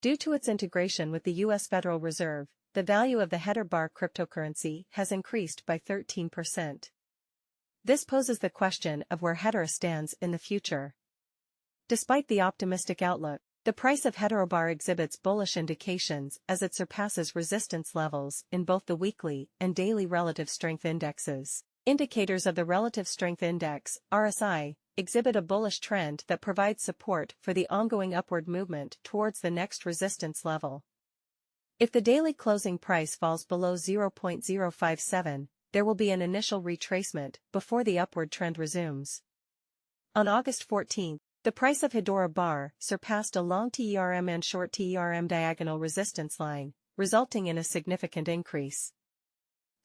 Due to its integration with the U.S. Federal Reserve, the value of the Hbar cryptocurrency has increased by 13%. This poses the question of where Hedera stands in the future. Despite the optimistic outlook, the price of Hbar exhibits bullish indications as it surpasses resistance levels in both the weekly and daily relative strength indexes. Indicators of the Relative Strength Index, RSI, exhibit a bullish trend that provides support for the ongoing upward movement towards the next resistance level. If the daily closing price falls below 0.057, there will be an initial retracement before the upward trend resumes. On August 14, the price of Hbar surpassed a long TERM and short TERM diagonal resistance line, resulting in a significant increase.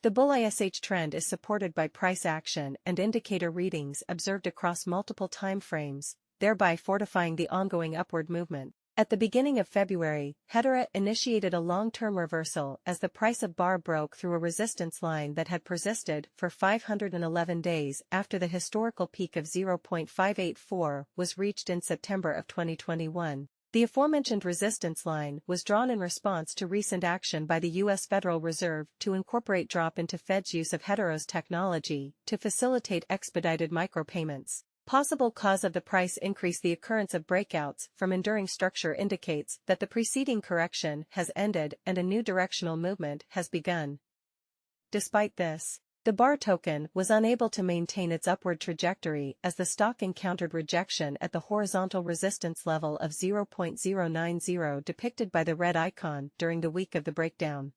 The bull ISH trend is supported by price action and indicator readings observed across multiple time frames, thereby fortifying the ongoing upward movement. At the beginning of February, Hedera initiated a long-term reversal as the price of Hbar broke through a resistance line that had persisted for 511 days after the historical peak of 0.584 was reached in September of 2021. The aforementioned resistance line was drawn in response to recent action by the U.S. Federal Reserve to incorporate drop into Fed's use of Hedera's technology to facilitate expedited micropayments. Possible cause of the price increase: the occurrence of breakouts from enduring structure indicates that the preceding correction has ended and a new directional movement has begun. Despite this, the Hbar token was unable to maintain its upward trajectory as the stock encountered rejection at the horizontal resistance level of 0.090 depicted by the red icon during the week of the breakdown.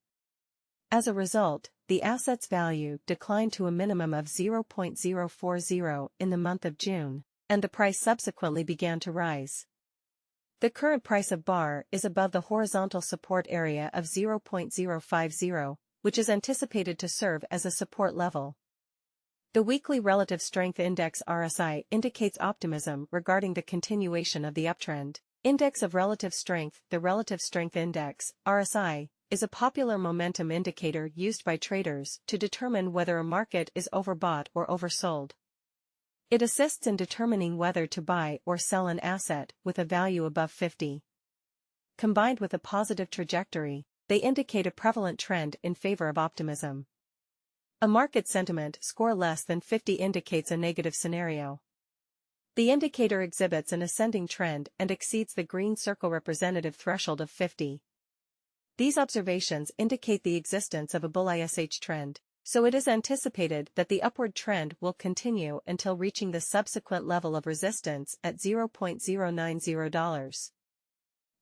As a result, the asset's value declined to a minimum of 0.040 in the month of June, and the price subsequently began to rise. The current price of Hbar is above the horizontal support area of 0.050, which is anticipated to serve as a support level. The weekly Relative Strength Index RSI indicates optimism regarding the continuation of the uptrend. Index of Relative Strength: the Relative Strength Index, RSI, is a popular momentum indicator used by traders to determine whether a market is overbought or oversold. It assists in determining whether to buy or sell an asset with a value above 50. Combined with a positive trajectory, they indicate a prevalent trend in favor of optimism. A market sentiment score less than 50 indicates a negative scenario. The indicator exhibits an ascending trend and exceeds the green circle representative threshold of 50. These observations indicate the existence of a bull ISH trend, so it is anticipated that the upward trend will continue until reaching the subsequent level of resistance at $0.090.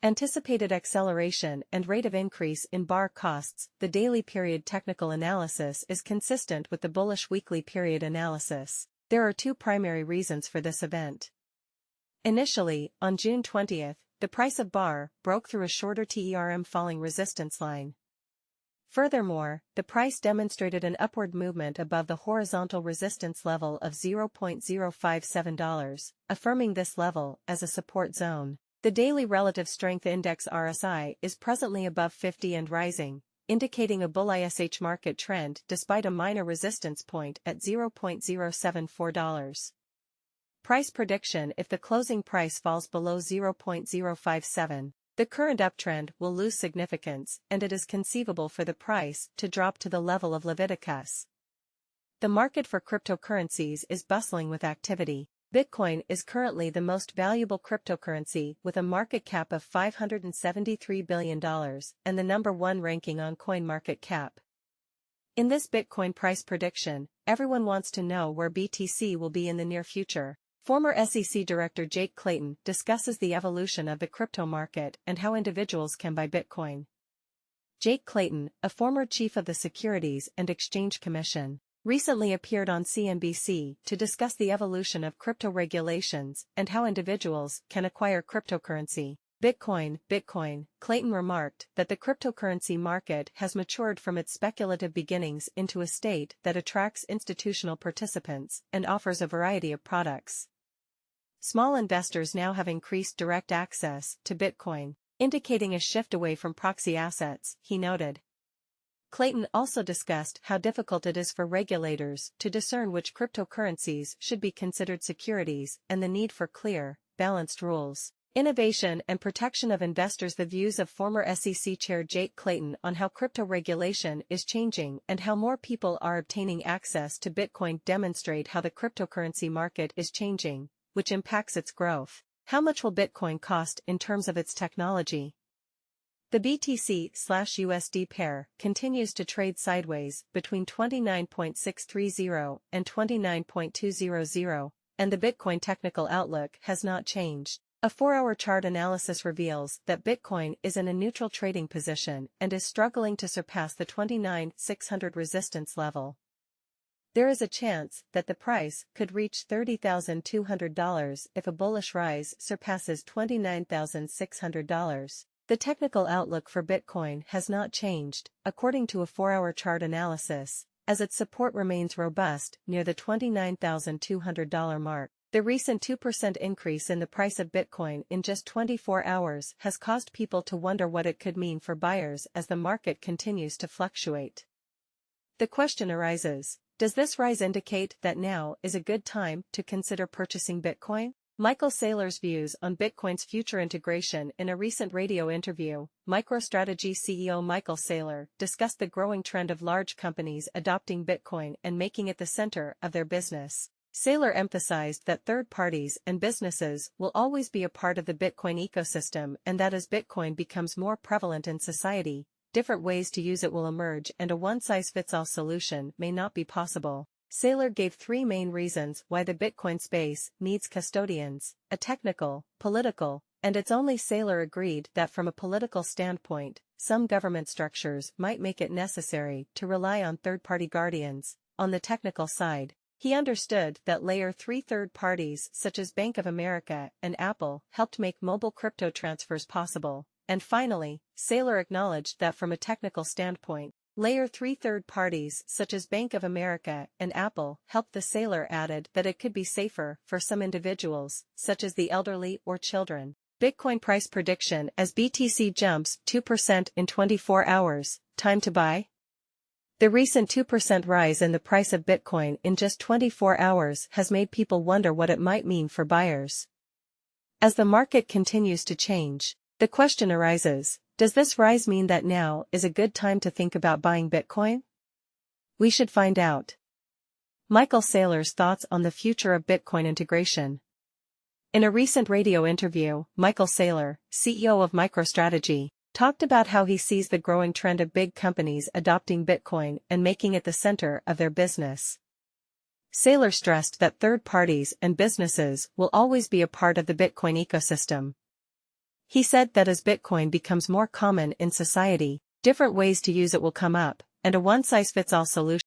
Anticipated acceleration and rate of increase in Hbar costs: the daily period technical analysis is consistent with the bullish weekly period analysis. There are two primary reasons for this event. Initially, on June 20, the price of Hbar broke through a shorter TERM falling resistance line. Furthermore, the price demonstrated an upward movement above the horizontal resistance level of $0.057, affirming this level as a support zone. The daily Relative Strength Index RSI is presently above 50 and rising, indicating a bull ISH market trend despite a minor resistance point at $0.074. Price prediction: if the closing price falls below 0.057, the current uptrend will lose significance and it is conceivable for the price to drop to the level of Leviticus. The market for cryptocurrencies is bustling with activity. Bitcoin is currently the most valuable cryptocurrency with a market cap of $573 billion and the #1 ranking on CoinMarketCap. In this Bitcoin price prediction, everyone wants to know where BTC will be in the near future. Former SEC Director Jake Clayton discusses the evolution of the crypto market and how individuals can buy Bitcoin. Jake Clayton, a former chief of the Securities and Exchange Commission, recently appeared on CNBC to discuss the evolution of crypto regulations and how individuals can acquire cryptocurrency. Bitcoin, Clayton remarked that the cryptocurrency market has matured from its speculative beginnings into a state that attracts institutional participants and offers a variety of products. Small investors now have increased direct access to Bitcoin, indicating a shift away from proxy assets, he noted. Clayton also discussed how difficult it is for regulators to discern which cryptocurrencies should be considered securities and the need for clear, balanced rules. Innovation and protection of investors. The views of former SEC Chair Jake Clayton on how crypto regulation is changing and how more people are obtaining access to Bitcoin demonstrate how the cryptocurrency market is changing, which impacts its growth. How much will Bitcoin cost in terms of its technology? The BTC/USD pair continues to trade sideways between 29.630 and 29.200, and the Bitcoin technical outlook has not changed. A 4-hour chart analysis reveals that Bitcoin is in a neutral trading position and is struggling to surpass the 29,600 resistance level. There is a chance that the price could reach $30,200 if a bullish rise surpasses $29,600. The technical outlook for Bitcoin has not changed, according to a 4-hour chart analysis, as its support remains robust near the $29,200 mark. The recent 2% increase in the price of Bitcoin in just 24 hours has caused people to wonder what it could mean for buyers as the market continues to fluctuate. The question arises, does this rise indicate that now is a good time to consider purchasing Bitcoin? Michael Saylor's views on Bitcoin's future integration. In a recent radio interview, MicroStrategy CEO Michael Saylor discussed the growing trend of large companies adopting Bitcoin and making it the center of their business. Saylor emphasized that third parties and businesses will always be a part of the Bitcoin ecosystem and that as Bitcoin becomes more prevalent in society, different ways to use it will emerge and a one-size-fits-all solution may not be possible. Saylor gave 3 main reasons why the Bitcoin space needs custodians: a technical, political, and it's only Saylor agreed that from a political standpoint, some government structures might make it necessary to rely on third-party guardians. On the technical side, he understood that Layer 3 third parties such as Bank of America and Apple helped make mobile crypto transfers possible. And finally, Saylor acknowledged that from a technical standpoint, Layer 3 third parties such as Bank of America and Apple helped. The Saylor added that it could be safer for some individuals, such as the elderly or children. Bitcoin price prediction. As BTC jumps 2% in 24 hours, time to buy? The recent 2% rise in the price of Bitcoin in just 24 hours has made people wonder what it might mean for buyers. As the market continues to change, the question arises, does this rise mean that now is a good time to think about buying Bitcoin? We should find out. Michael Saylor's thoughts on the future of Bitcoin integration. In a recent radio interview, Michael Saylor, CEO of MicroStrategy, talked about how he sees the growing trend of big companies adopting Bitcoin and making it the center of their business. Saylor stressed that third parties and businesses will always be a part of the Bitcoin ecosystem. He said that as Bitcoin becomes more common in society, different ways to use it will come up, and a one-size-fits-all solution